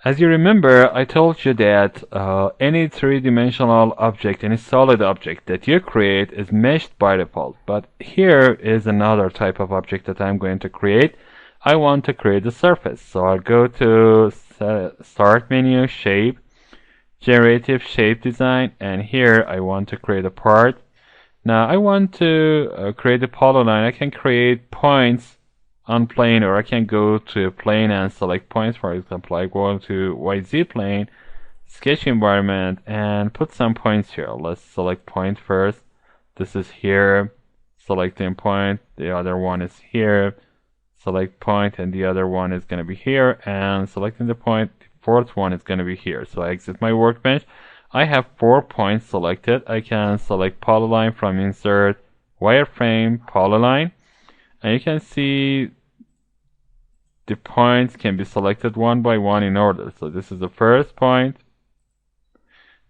As you remember, I told you that any three-dimensional object, any solid object that you create is meshed by default. But here is another type of object that I'm going to create. I want to create a surface. So I'll go to Start menu, Shape, Generative Shape Design, and here I want to create a part. Now I want to create a polyline. I can create points on plane, or I can go to plane and select points. For example, I go to YZ plane, sketch environment, and put some points here. Let's select point first. This is here, selecting point. The other one is here, select point, and the other one is going to be here, and selecting the point, the fourth one is going to be here. So I exit my workbench. I have 4 points selected. I can select polyline from insert, wireframe, polyline, and you can see the points can be selected one by one in order. So this is the first point,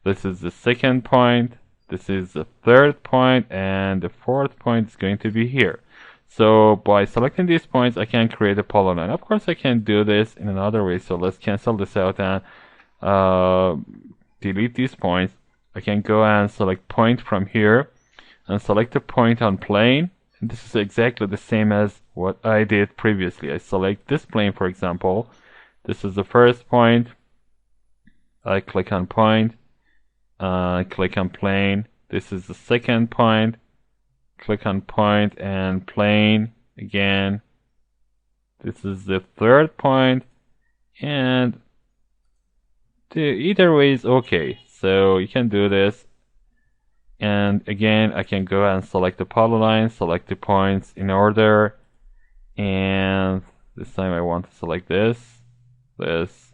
this is the second point, this is the third point, and the fourth point is going to be here. So by selecting these points, I can create a polyline. Of course, I can do this in another way. So let's cancel this out and delete these points. I can go and select point from here and select a point on plane. And this is exactly the same as what I did previously. I select this plane, for example. This is the first point. I click on point, click on plane. This is the second point. Click on point and plane again. This is the third point, and either way is okay. So you can do this. And again, I can go and select the polyline, select the points in order, and this time I want to select this, this,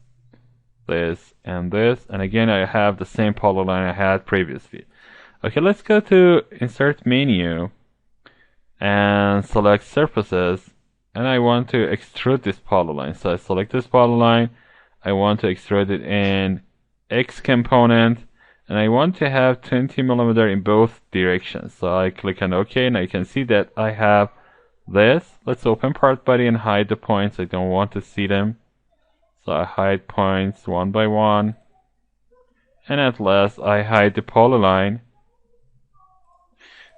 this, and this, and again I have the same polyline I had previously. Okay, let's go to Insert menu and select Surfaces, and I want to extrude this polyline. So I select this polyline, I want to extrude it in X component, and I want to have 20mm in both directions. So I click on OK, and I can see that I have this. Let's open part body and hide the points. I don't want to see them. So I hide points one by one. And at last, I hide the polyline.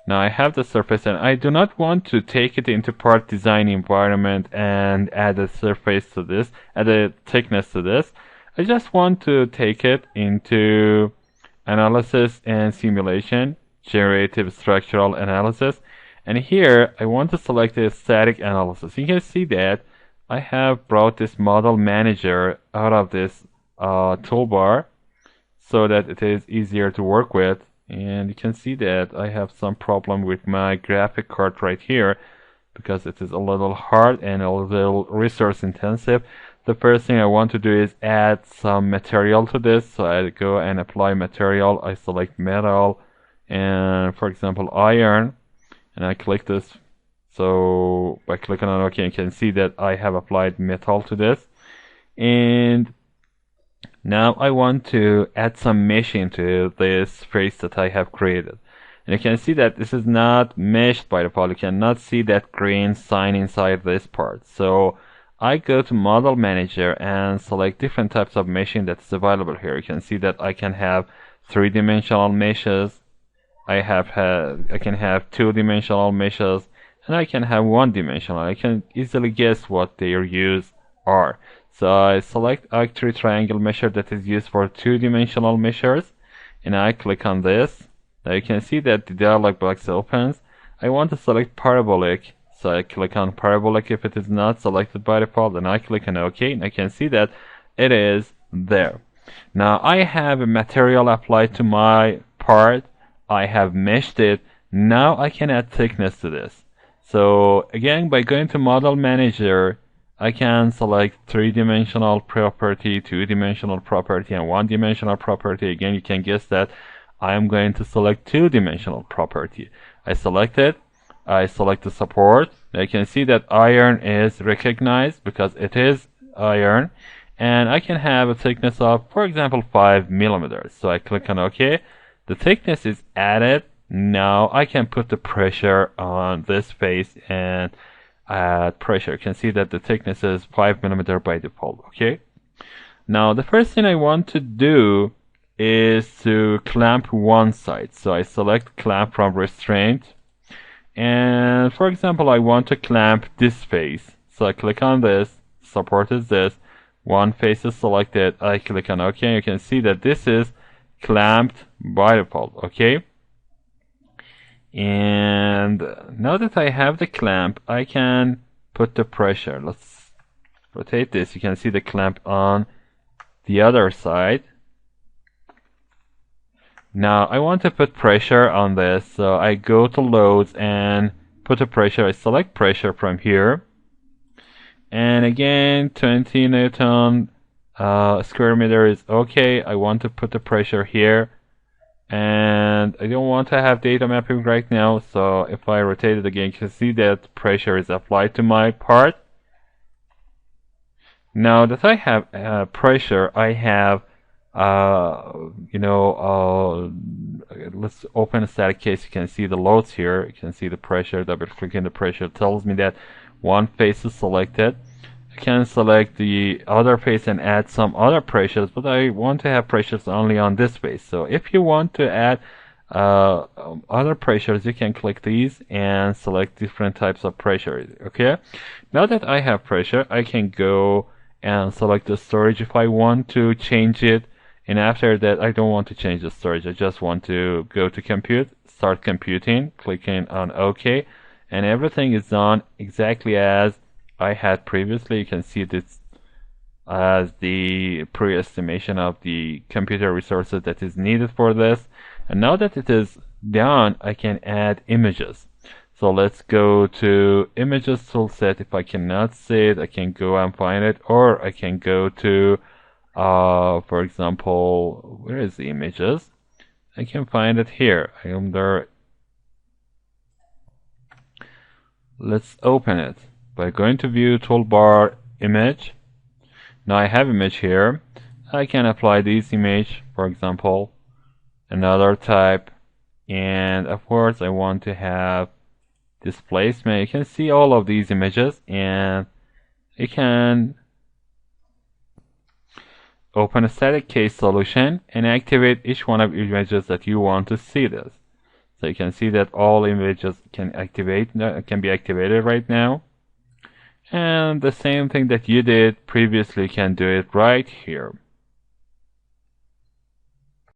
Now I have the surface, and I do not want to take it into part design environment and add a surface to this, add a thickness to this. I just want to take it into Analysis and Simulation, Generative Structural Analysis, and here I want to select a static analysis. You can see that I have brought this model manager out of this toolbar so that it is easier to work with, and you can see that I have some problem with my graphic card right here because it is a little hard and a little resource intensive. The first thing I want to do is add some material to this. So I go and apply material. I select metal and, for example, iron, and I click this. So by clicking on OK, you can see that I have applied metal to this. And now I want to add some mesh into this face that I have created. And you can see that this is not meshed by default. You cannot see that green sign inside this part. So I go to Model Manager and select different types of meshing that's available here. You can see that I can have 3-dimensional meshes, I can have 2-dimensional meshes, and I can have 1-dimensional. I can easily guess what their use are. So I select Arc-Tree Triangle Mesher that is used for 2-dimensional meshers, and I click on this. Now you can see that the dialog box opens. I want to select Parabolic. So I click on Parabolic if it is not selected by default, and I click on OK, and I can see that it is there. Now I have a material applied to my part. I have meshed it. Now I can add thickness to this. So again, by going to Model Manager, I can select 3-dimensional property, 2-dimensional property, and 1-dimensional property. Again, you can guess that I am going to select 2-dimensional property. I select it. I select the support. Now you can see that iron is recognized because it is iron, and I can have a thickness of, for example, 5mm. So I click on OK. The thickness is added. Now I can put the pressure on this face and add pressure. You can see that the thickness is 5mm by default. Okay. Now the first thing I want to do is to clamp one side. So I select clamp from restraint, and for example I want to clamp this face. So I click on this, support is this, one face is selected, I click on OK. You can see that this is clamped by default. Okay, and now that I have the clamp, I can put the pressure. Let's rotate this. You can see the clamp on the other side. Now I want to put pressure on this, so I go to loads and put a pressure. I select pressure from here, and again 20 Newton square meter is okay. I want to put the pressure here, and I don't want to have data mapping right now, so if I rotate it again, you can see that pressure is applied to my part. Now that I have pressure, I have let's open a static case. You can see the loads here. You can see the pressure. Double clicking the pressure tells me that one face is selected. I can select the other face and add some other pressures, but I want to have pressures only on this face. So if you want to add other pressures, you can click these and select different types of pressure. Okay, now that I have pressure, I can go and select the storage if I want to change it. And after that, I don't want to change the storage. I just want to go to compute, start computing, clicking on OK, and everything is done exactly as I had previously. You can see this as the pre-estimation of the computer resources that is needed for this. And now that it is done, I can add images. So let's go to images toolset. If I cannot see it, I can go and find it, or I can go to for example, where is the images? I can find it here. I am there. Let's open it by going to view toolbar image. Now I have image here. I can apply this image, for example, another type, and of course I want to have displacement. You can see all of these images, and you can open a static case solution and activate each one of images that you want to see this. So you can see that all images can be activated right now. And the same thing that you did previously, can do it right here.